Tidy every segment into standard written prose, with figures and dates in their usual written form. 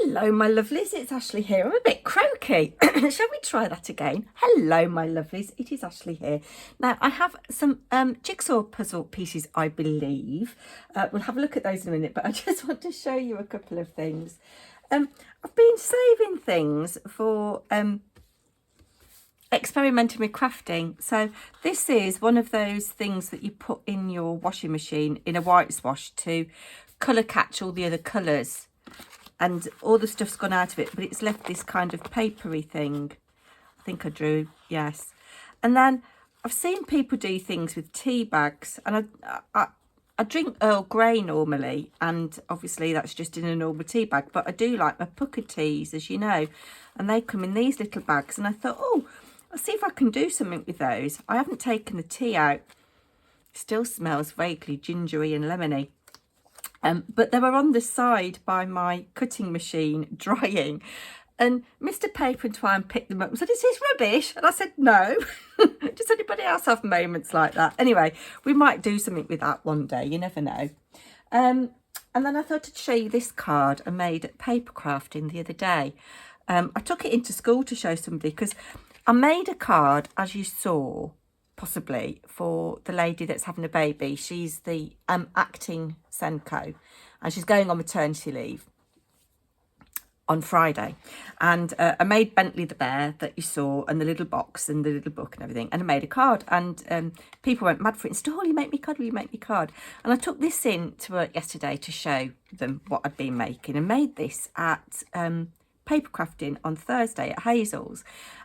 Hello, my lovelies. It's Ashley here. I'm a bit croaky. Shall we try that again? Hello, my lovelies. It is Ashley here. Now, I have some jigsaw puzzle pieces, I believe. We'll have a look at those in a minute, but I just want to show you a couple of things. I've been saving things for experimenting with crafting. So this is one of those things that you put in your washing machine in a white wash to colour catch all the other colours. And all the stuff's gone out of it, but it's left this kind of papery thing. I think I drew, yes. And then I've seen people do things with tea bags, and I drink Earl Grey normally, and obviously that's just in a normal tea bag, but I do like my pucker teas, as you know, and they come in these little bags. And I thought, oh, I'll see if I can do something with those. I haven't taken the tea out. It still smells vaguely gingery and lemony. But they were on the side by my cutting machine drying, and Mr. Paper&Twine picked them up and said, "Is this rubbish?" And I said, "No." Does anybody else have moments like that? Anyway, we might do something with that one day. You never know. And then I thought I'd show you this card I made at paper crafting the other day. I took it into school to show somebody because I made a card, as you saw, possibly, for the lady that's having a baby. She's the acting Senko, and she's going on maternity leave on Friday. And I made Bentley the bear that you saw, and the little box and the little book and everything, and I made a card, and people went mad for it and said, "Oh, will you make me a card? Will you make me a card?" And I took this in to work yesterday to show them what I'd been making, and made this at paper crafting on Thursday at Hazel's.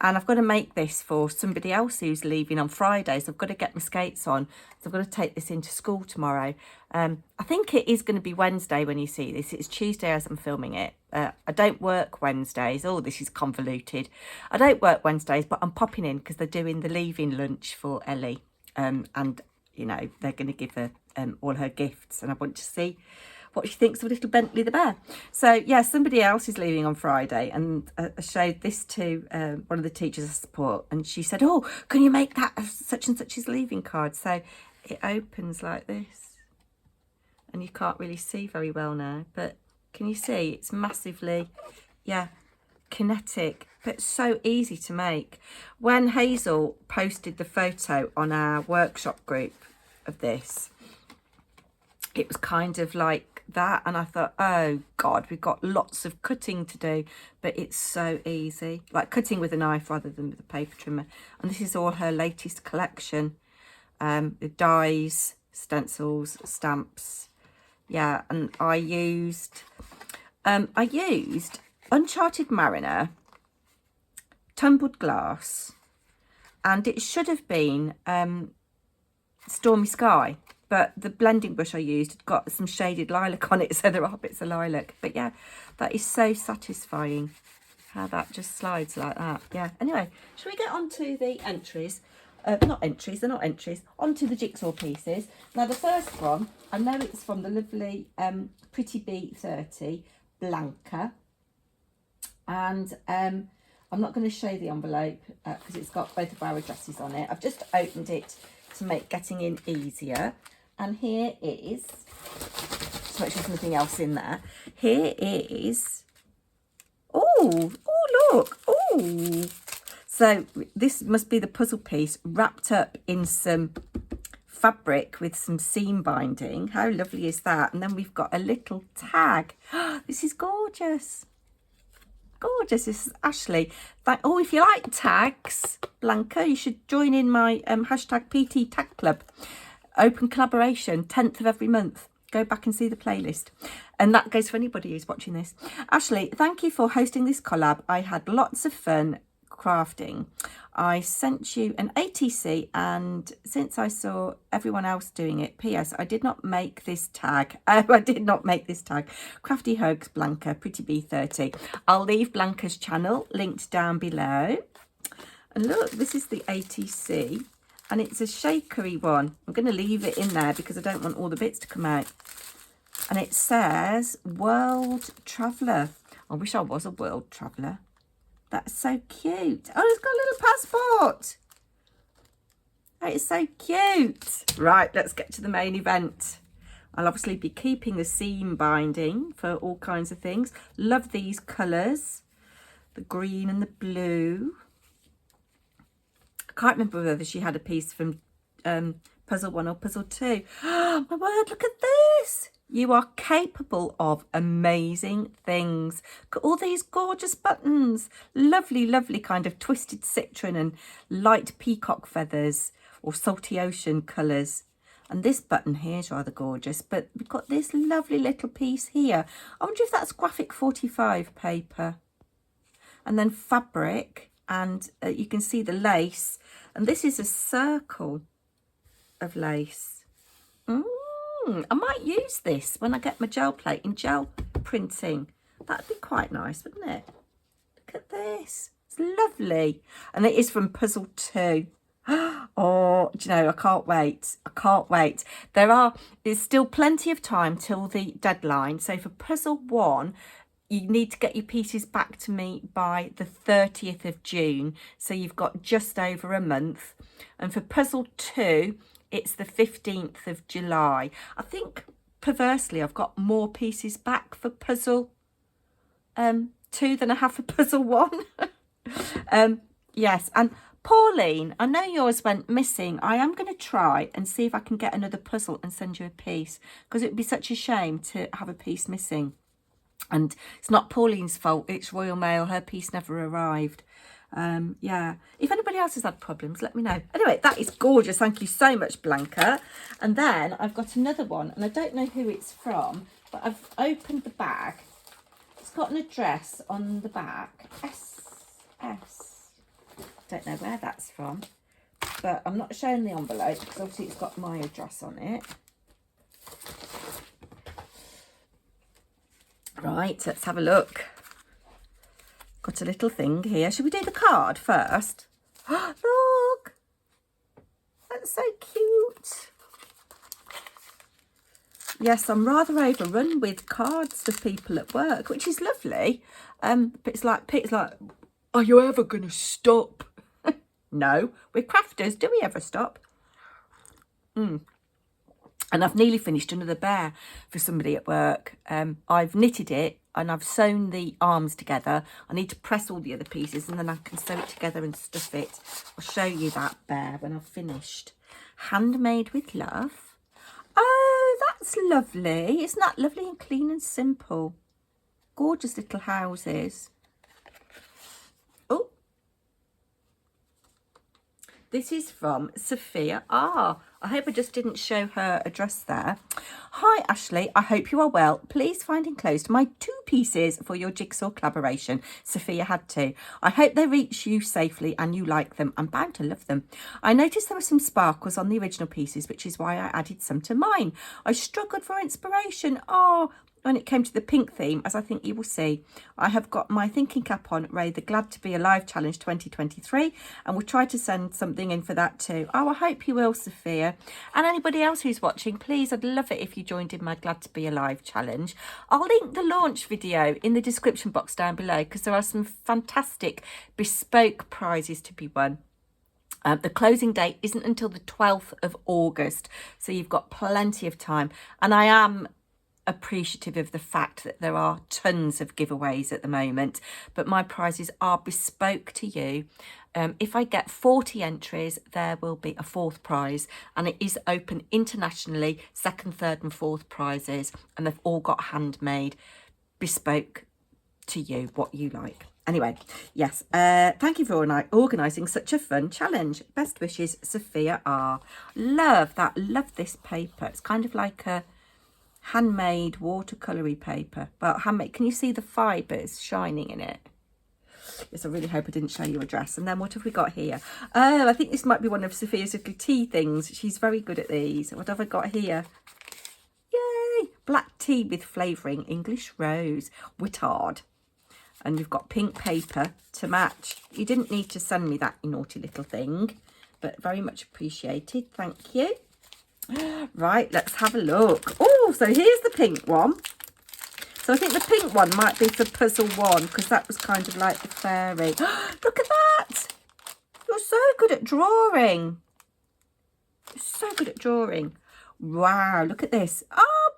And I've got to make this for somebody else who's leaving on Friday, so I've got to get my skates on, so I've got to take this into school tomorrow. I think it is going to be Wednesday when you see this. It's Tuesday as I'm filming it. I don't work Wednesdays. Oh, this is convoluted. I don't work Wednesdays, but I'm popping in because they're doing the leaving lunch for Ellie, and you know, they're going to give her all her gifts, and I want to see what she thinks of little Bentley the bear. So yeah, somebody else is leaving on Friday, and I showed this to one of the teachers I support, and she said, "Oh, can you make that such and such's leaving card?" So it opens like this, and you can't really see very well now, but can you see it's massively, yeah, kinetic, but so easy to make. When Hazel posted the photo on our workshop group of this, it was kind of like that, and I thought, oh God, we've got lots of cutting to do, but it's so easy, like cutting with a knife rather than with a paper trimmer. And this is all her latest collection, the dies, stencils, stamps, yeah. And I used Uncharted Mariner, tumbled glass, and it should have been Stormy Sky, but the blending brush I used had got some shaded lilac on it, so there are bits of lilac. But yeah, that is so satisfying, how that just slides like that. Yeah, anyway, shall we get on to the entries? Not entries, they're not entries. Onto the jigsaw pieces. Now the first one, I know it's from the lovely Pretty Bee 30, Blanca. And I'm not going to show the envelope because it's got both of our addresses on it. I've just opened it to make getting in easier. And here is, just make sure there's nothing else in there. Here is, oh, look, oh. So this must be the puzzle piece wrapped up in some fabric with some seam binding. How lovely is that? And then we've got a little tag. This is gorgeous. Gorgeous. This is Ashley. Oh, if you like tags, Blanca, you should join in my hashtag PT Tag Club. Open collaboration, 10th of every month. Go back and see the playlist. And that goes for anybody who's watching this. Ashley, thank you for hosting this collab. I had lots of fun crafting. I sent you an ATC, and since I saw everyone else doing it, PS, I did not make this tag. I did not make this tag. Crafty Hugs, Blanca, Pretty Bee 30. I'll leave Blanca's channel linked down below. And look, this is the ATC. And it's a shakery one. I'm going to leave it in there because I don't want all the bits to come out. And it says World Traveller. I wish I was a world traveller. That's so cute. Oh, it's got a little passport. That is so cute. Right, let's get to the main event. I'll obviously be keeping the seam binding for all kinds of things. Love these colours, the green and the blue. I can't remember whether she had a piece from puzzle 1 or puzzle 2. Oh my word, look at this. You are capable of amazing things. Look at all these gorgeous buttons. Lovely, lovely kind of twisted citron and light peacock feathers or salty ocean colours. And this button here is rather gorgeous, but we've got this lovely little piece here. I wonder if that's graphic 45 paper. And then fabric, and you can see the lace. And this is a circle of lace. I might use this when I get my gel plate in gel printing. That'd be quite nice, wouldn't it? Look at this. It's lovely. And it is from puzzle 2. Oh, do you know, I can't wait. I can't wait. There's still plenty of time till the deadline. So for puzzle 1, you need to get your pieces back to me by the 30th of June. So you've got just over a month. And for puzzle 2, it's the 15th of July. I think, perversely, I've got more pieces back for puzzle 2 than I have for puzzle 1. Yes, and Pauline, I know yours went missing. I am going to try and see if I can get another puzzle and send you a piece, because it would be such a shame to have a piece missing. And it's not Pauline's fault, it's Royal Mail. Her piece never arrived. Yeah, if anybody else has had problems, let me know. Anyway, that is gorgeous. Thank you so much, Blanca. And then I've got another one, and I don't know who it's from, but I've opened the bag. It's got an address on the back. SS. Don't know where that's from, but I'm not showing the envelope because obviously it's got my address on it. Right, let's have a look. Got a little thing here. Should we do the card first? Look, that's so cute. Yes, I'm rather overrun with cards for people at work, which is lovely. But it's like, are you ever going to stop? No, we're crafters. Do we ever stop? And I've nearly finished another bear for somebody at work. I've knitted it and I've sewn the arms together. I need to press all the other pieces and then I can sew it together and stuff it. I'll show you that bear when I've finished. Handmade with love. Oh, that's lovely. Isn't that lovely and clean and simple? Gorgeous little houses. Oh, this is from Sophia. I hope I just didn't show her address there. Hi, Ashley. I hope you are well. Please find enclosed my 2 pieces for your jigsaw collaboration. Sophia had to. I hope they reach you safely and you like them. I'm bound to love them. I noticed there were some sparkles on the original pieces, which is why I added some to mine. I struggled for inspiration. When it came to the pink theme, as I think you will see. I have got my thinking cap on, Ray, the Glad to Be Alive Challenge 2023, and we'll try to send something in for that too. Oh, I hope you will, Sophia. And anybody else who's watching, please, I'd love it if you joined in my Glad to Be Alive Challenge. I'll link the launch video in the description box down below, because there are some fantastic bespoke prizes to be won. The closing date isn't until the 12th of August, so you've got plenty of time. And I am appreciative of the fact that there are tons of giveaways at the moment, but my prizes are bespoke to you. If I get 40 entries, there will be a 4th prize, and it is open internationally, 2nd, 3rd and 4th prizes, and they've all got handmade, bespoke to you, what you like. Anyway, yes, thank you for organising such a fun challenge. Best wishes, Sophia R. Love that. Love this paper. It's kind of like a handmade watercolory paper. Well, handmade. Can you see the fibres shining in it? Yes, I really hope I didn't show you a dress. And then what have we got here? Oh, I think this might be one of Sophia's little tea things. She's very good at these. What have I got here? Yay! Black tea with flavouring, English rose, Wittard. And you've got pink paper to match. You didn't need to send me that, you naughty little thing, but very much appreciated. Thank you. Right, let's have a look. Oh, so here's the pink one. So I think the pink one might be for puzzle 1, because that was kind of like the fairy. Look at that. You're so good at drawing. You're so good at drawing. Wow, look at this. Oh,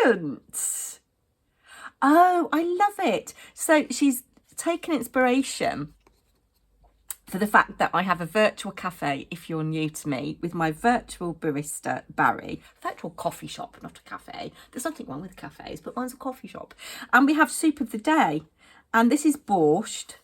brilliant. Oh, I love it. So she's taken inspiration for the fact that I have a virtual cafe, if you're new to me, with my virtual barista, Barry. Virtual coffee shop, not a cafe. There's nothing wrong with cafes, but mine's a coffee shop. And we have soup of the day. And this is borscht,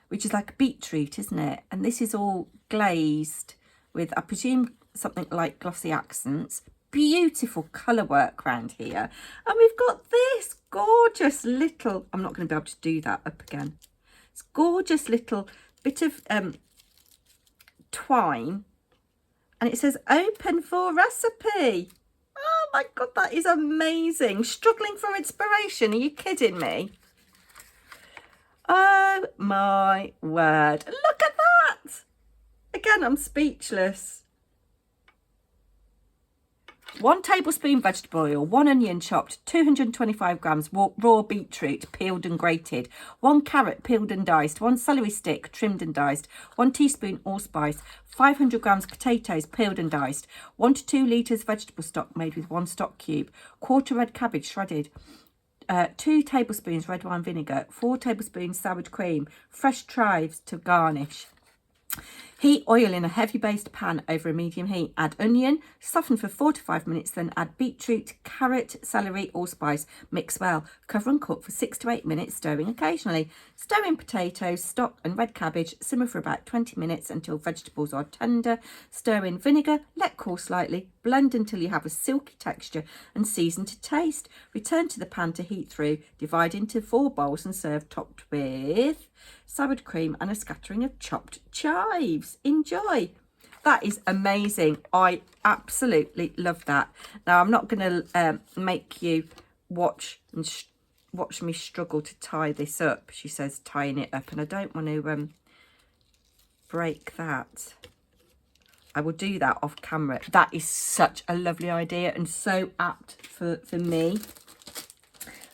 which is like beetroot, isn't it? And this is all glazed with, I presume, something like glossy accents. Beautiful colour work around here. And we've got this gorgeous little, I'm not going to be able to do that up again. It's gorgeous little bit of twine, and it says open for recipe. Oh my god, that is amazing. Struggling for inspiration, are you kidding me? Oh my word, look at that. Again, I'm speechless. 1 tablespoon vegetable oil, 1 onion chopped, 225 grams raw beetroot peeled and grated, 1 carrot peeled and diced, 1 celery stick trimmed and diced, 1 teaspoon allspice, 500 grams potatoes peeled and diced, 1 to 2 litres vegetable stock made with 1 stock cube, 1/4 red cabbage shredded, 2 tablespoons red wine vinegar, 4 tablespoons sour cream, fresh chives to garnish. Heat oil in a heavy based pan over a medium heat. Add onion, soften for 4 to 5 minutes, then add beetroot, carrot, celery, allspice. Mix well. Cover and cook for 6 to 8 minutes, stirring occasionally. Stir in potatoes, stock and red cabbage. Simmer for about 20 minutes until vegetables are tender. Stir in vinegar, let cool slightly. Blend until you have a silky texture and season to taste. Return to the pan to heat through. Divide into 4 bowls and serve topped with sour cream and a scattering of chopped chives. Enjoy. That is amazing. I absolutely love that. Now, I'm not going to make you watch me struggle to tie this up. She says tying it up, and I don't want to break that. I will do that off camera. That is such a lovely idea and so apt for me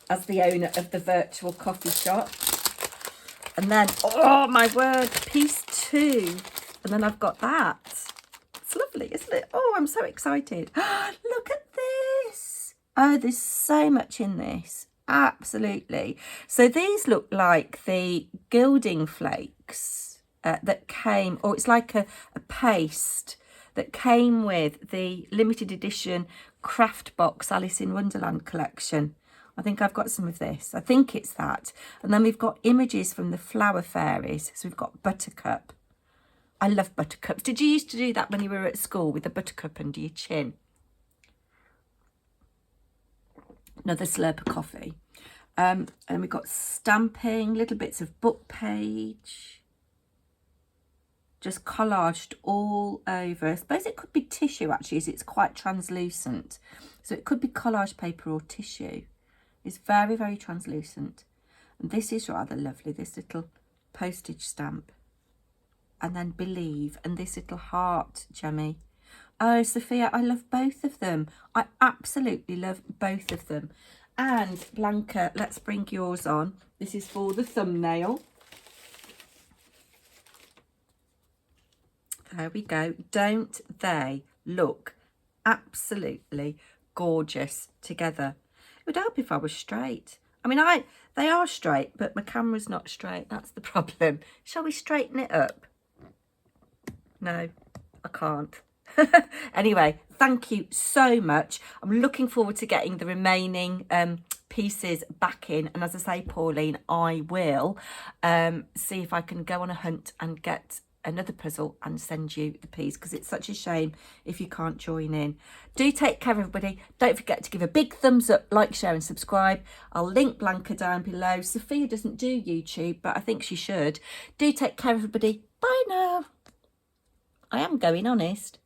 as the owner of the virtual coffee shop. And then, oh my word, piece 2. And then I've got that. It's lovely, isn't it? Oh, I'm so excited. Look at this. Oh, there's so much in this. Absolutely. So these look like the gilding flakes that came, or it's like a paste that came with the limited edition craft box Alice in Wonderland collection. I think I've got some of this. I think it's that. And then we've got images from the flower fairies. So we've got buttercup. I love buttercups. Did you used to do that when you were at school with the buttercup under your chin? Another slurp of coffee. And we've got stamping, little bits of book page. Just collaged all over. I suppose it could be tissue actually, as it's quite translucent. So it could be collage paper or tissue. It's very, very translucent. And this is rather lovely, this little postage stamp. And then Believe, and this little heart gemmy. Oh, Sophia, I love both of them. I absolutely love both of them. And Blanca, let's bring yours on. This is for the thumbnail. There we go. Don't they look absolutely gorgeous together? It would help if I was straight. I mean, they are straight, but my camera's not straight. That's the problem. Shall we straighten it up? No, I can't. Anyway, thank you so much. I'm looking forward to getting the remaining pieces back in. And as I say, Pauline, I will see if I can go on a hunt and get another puzzle and send you the piece, because it's such a shame if you can't join in. Do take care, everybody. Don't forget to give a big thumbs up, like, share and subscribe. I'll link Blanca down below. Sophia doesn't do YouTube, but I think she should. Do take care, everybody. Bye now. I am going honest.